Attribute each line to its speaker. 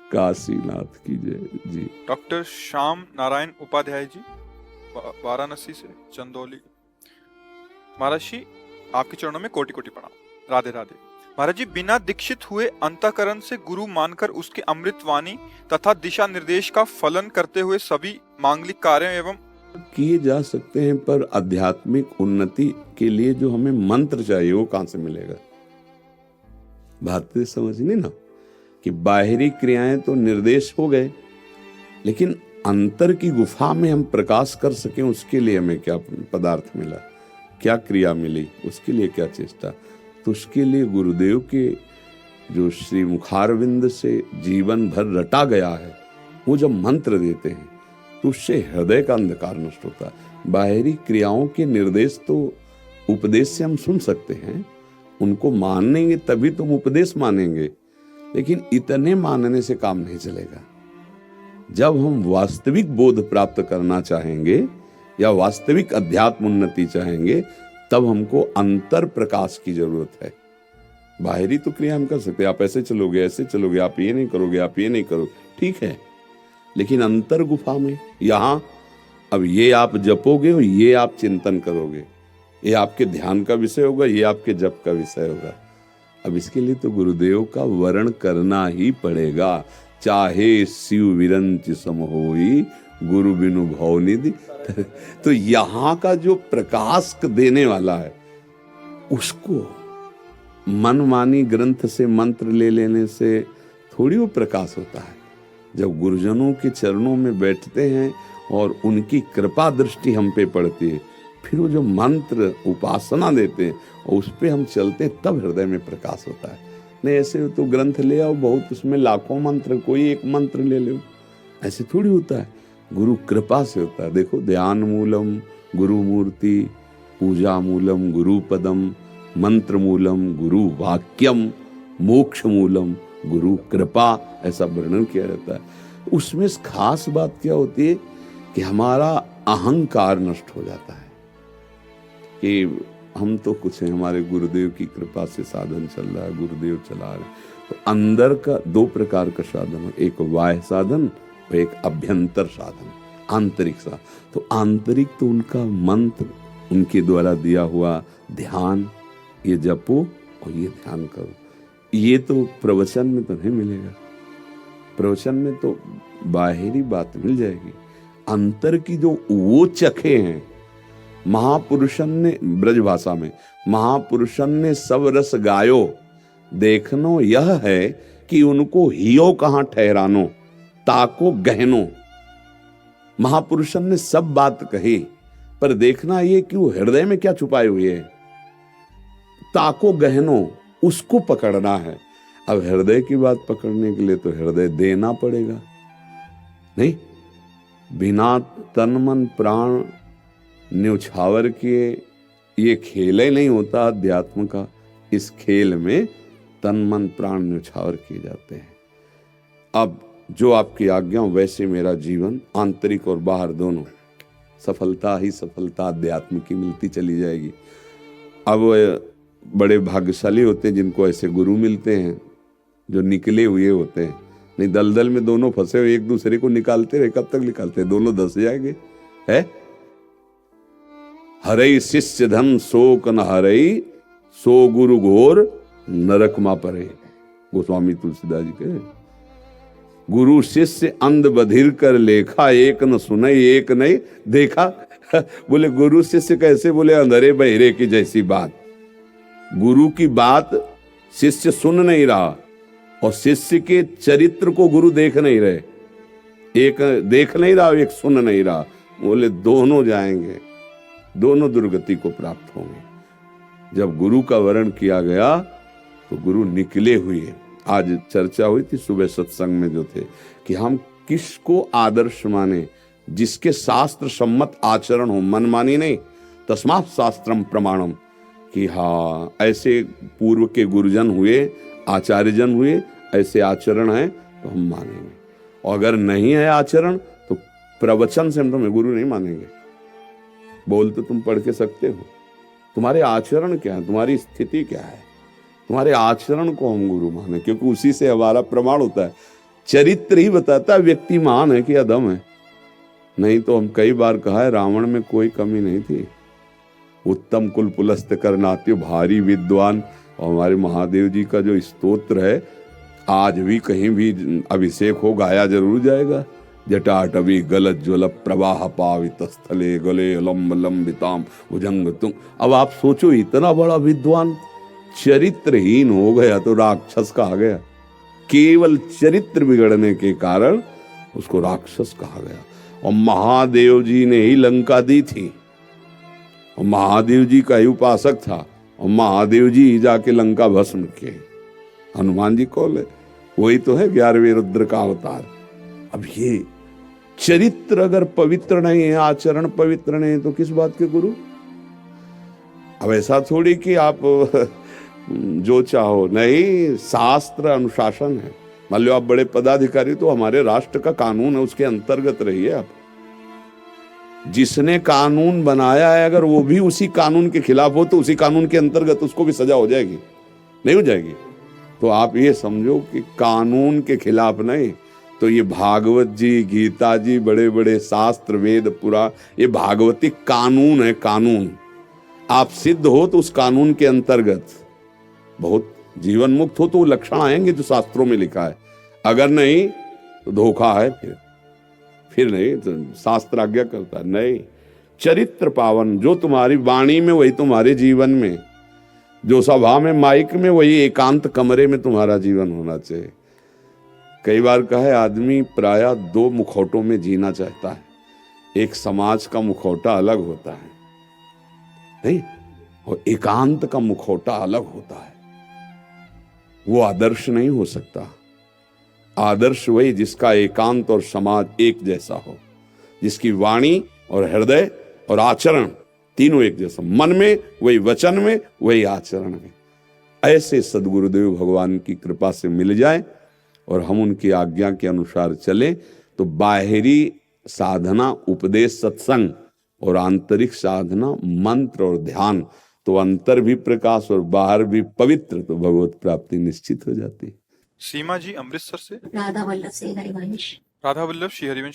Speaker 1: काशीनाथ की जय जी।
Speaker 2: डॉक्टर श्याम नारायण उपाध्याय जी, वाराणसी से, चंदौली। महाराज जी, आपके चरणों में कोटि कोटि प्रणाम। राधे राधे। महाराज जी, बिना दीक्षित हुए अंतःकरण से गुरु मानकर उसके अमृत वाणी तथा दिशा निर्देश का फलन करते हुए सभी मांगलिक कार्यों एवं
Speaker 1: किए जा सकते हैं, पर आध्यात्मिक उन्नति के लिए जो हमें मंत्र चाहिए वो कहां से मिलेगा? भारतीय समझ नहीं ना कि बाहरी क्रियाएं तो निर्देश हो गए, लेकिन अंतर की गुफा में हम प्रकाश कर सकें उसके लिए हमें क्या पदार्थ मिला, क्या क्रिया मिली, उसके लिए क्या चेष्टा। तो उसके लिए गुरुदेव के जो श्री मुखारविंद से जीवन भर रटा गया है, वो जब मंत्र देते हैं तो उससे हृदय का अंधकार नष्ट होता है। बाहरी क्रियाओं के निर्देश तो उपदेश से हम सुन सकते हैं, उनको मानेंगे तभी तुम उपदेश मानेंगे, लेकिन इतने मानने से काम नहीं चलेगा। जब हम वास्तविक बोध प्राप्त करना चाहेंगे या वास्तविक अध्यात्म उन्नति चाहेंगे, तब हमको अंतर प्रकाश की जरूरत है। बाहरी तो क्रिया हम कर सकते हैं, आप ऐसे चलोगे, ऐसे चलोगे, आप ये नहीं करोगे, आप ये नहीं करोगे, ठीक है, लेकिन अंतर गुफा में यहां अब ये आप जपोगे और ये आप चिंतन करोगे, ये आपके ध्यान का विषय होगा, ये आपके जप का विषय होगा। अब इसके लिए तो गुरुदेव का वर्ण करना ही पड़ेगा, चाहे शिव विरंच सम होई गुरु बिनु भव निधि। तो यहाँ का जो प्रकाश देने वाला है, उसको मनमानी ग्रंथ से मंत्र ले लेने से थोड़ी वो प्रकाश होता है। जब गुरुजनों के चरणों में बैठते हैं और उनकी कृपा दृष्टि हम पे पड़ती है, फिर वो जो मंत्र उपासना देते हैं और उस पे हम चलते हैं, तब हृदय में प्रकाश होता है। नहीं ऐसे तो ग्रंथ ले आओ बहुत, उसमें लाखों मंत्र, कोई एक मंत्र ले लो, ऐसे थोड़ी होता है। गुरु कृपा से होता है। देखो, ध्यान मूलम गुरु मूर्ति, पूजा मूलम गुरु पदम, मंत्र मूलम गुरु वाक्यम, मोक्ष मूलम गुरु कृपा, ऐसा वर्णन किया जाता है। उसमें खास बात क्या होती है कि हमारा अहंकार नष्ट हो जाता है कि हम तो कुछ हैं, हमारे गुरुदेव की कृपा से साधन चल रहा है, गुरुदेव चला रहे। तो अंदर का दो प्रकार का साधन है, एक बाह्य साधन और एक अभ्यंतर साधन, आंतरिक साधन। तो आंतरिक तो उनका मंत्र, उनके द्वारा दिया हुआ ध्यान, ये जपो और ये ध्यान करो। ये तो प्रवचन में तो नहीं मिलेगा, प्रवचन में तो बाहरी बात मिल जाएगी। अंतर की जो वो चखे हैं, महापुरुषन ने, ब्रज भाषा में महापुरुषन ने सब रस गायो, देखनो यह है कि उनको हियो कहां ठहरानो, ताको गहनो। महापुरुषन ने सब बात कही, पर देखना ये कि वो हृदय में क्या छुपाए हुए है। ताको गहनो, उसको पकड़ना है। अब हृदय की बात पकड़ने के लिए तो हृदय देना पड़ेगा। नहीं, बिना तन मन प्राण न्यौछावर किए ये खेल ही नहीं होता अध्यात्म का। इस खेल में तन मन प्राण न्यौछावर किए जाते हैं। अब जो आपकी आज्ञा वैसे मेरा जीवन, आंतरिक और बाहर दोनों, सफलता ही सफलता अध्यात्म की मिलती चली जाएगी। अब बड़े भाग्यशाली होते हैं जिनको ऐसे गुरु मिलते हैं जो निकले हुए होते हैं। नहीं, दलदल में दोनों फंसे हुए एक दूसरे को निकालते रहे, कब तक निकालते, दोनों धंस जाएंगे। है हरई शिष्य धन शोक न हरई, सो गुरु घोर नरक मा परे। गोस्वामी तुलसीदास जी के। गुरु शिष्य अंध बधिर कर लेखा, एक न सुने एक नहीं देखा। बोले गुरु शिष्य कैसे? बोले अंधेरे बहिरे की जैसी बात। गुरु की बात शिष्य सुन नहीं रहा और शिष्य के चरित्र को गुरु देख नहीं रहे, एक देख नहीं रहा, एक सुन नहीं रहा। बोले दोनों जाएंगे, दोनों दुर्गति को प्राप्त होंगे। जब गुरु का वर्ण किया गया तो गुरु निकले हुए। आज चर्चा हुई थी सुबह सत्संग में जो थे कि हम किसको आदर्श माने, जिसके शास्त्र सम्मत आचरण हो, मनमानी नहीं। तस्मात् शास्त्रम प्रमाणम, कि हाँ ऐसे पूर्व के गुरुजन हुए, आचार्यजन हुए, ऐसे आचरण है तो हम मानेंगे। और अगर नहीं है आचरण तो प्रवचन से हम तुम्हें गुरु नहीं मानेंगे। बोल तो तुम पढ़ के सकते हो, तुम्हारे आचरण क्या है, तुम्हारी स्थिति क्या है, तुम्हारे आचरण को हम गुरु माने, क्योंकि उसी से हमारा प्रमाण होता है। चरित्र ही बताता है व्यक्ति महान है कि अधम है। नहीं तो हम कई बार कहा है रावण में कोई कमी नहीं थी। उत्तम कुल पुलस्त करनात्यो भारी विद्वान, और हमारे महादेव जी का जो स्तोत्र है आज भी कहीं भी अभिषेक हो गाया जरूर जाएगा। जटाटवी गलत ज्वल प्रवाह पावित स्थले गले लंब लंबिताम भुजंग तुम। अब आप सोचो इतना बड़ा विद्वान चरित्रहीन हो गया तो राक्षस कहा गया। केवल चरित्र बिगड़ने के कारण उसको राक्षस कहा गया। और महादेव जी ने ही लंका दी थी, और महादेव जी का ही उपासक था, और महादेव जी ही जाके लंका भस्म किए। हनुमान जी कौन है? वही तो है 11वें रुद्र का अवतार। अब ये चरित्र अगर पवित्र नहीं है, आचरण पवित्र नहीं है, तो किस बात के गुरु? अब ऐसा थोड़ी कि आप जो चाहो, नहीं, शास्त्र अनुशासन है। मान लो आप बड़े पदाधिकारी, तो हमारे राष्ट्र का कानून है, उसके अंतर्गत रहिए आप। जिसने कानून बनाया है अगर वो भी उसी कानून के खिलाफ हो तो उसी कानून के अंतर्गत उसको भी सजा हो जाएगी, नहीं हो जाएगी? तो आप ये समझो कि कानून के खिलाफ नहीं, तो ये भागवत जी, गीता जी, बड़े बड़े शास्त्र, वेद, पुराण, ये भागवतिक कानून है। कानून आप सिद्ध हो तो उस कानून के अंतर्गत बहुत जीवन मुक्त हो तो वो लक्षण आएंगे जो शास्त्रों में लिखा है। अगर नहीं तो धोखा है, फिर नहीं तो शास्त्र आज्ञा करता है। नहीं, चरित्र पावन जो तुम्हारी वाणी में वही तुम्हारे जीवन में, जो सभा में माइक में वही एकांत कमरे में तुम्हारा जीवन होना चाहिए। कई बार कहा है आदमी प्रायः 2 मुखौटों में जीना चाहता है। एक समाज का मुखौटा अलग होता है, नहीं, और एकांत का मुखौटा अलग होता है। वो आदर्श नहीं हो सकता। आदर्श वही जिसका एकांत और समाज एक जैसा हो, जिसकी वाणी और हृदय और आचरण तीनों एक जैसा, मन में वही, वचन में वही, आचरण में। ऐसे सदगुरुदेव भगवान की कृपा से मिल जाए और हम उनकी आज्ञा के अनुसार चलें तो बाहरी साधना उपदेश सत्संग और आंतरिक साधना मंत्र और ध्यान, तो अंतर भी प्रकाश और बाहर भी पवित्र, तो भगवत प्राप्ति निश्चित हो जाती है।
Speaker 2: सीमा जी अमृतसर से।
Speaker 3: राधा वल्लभ से हरिवंश।
Speaker 2: राधा वल्लभ श्री हरिवंश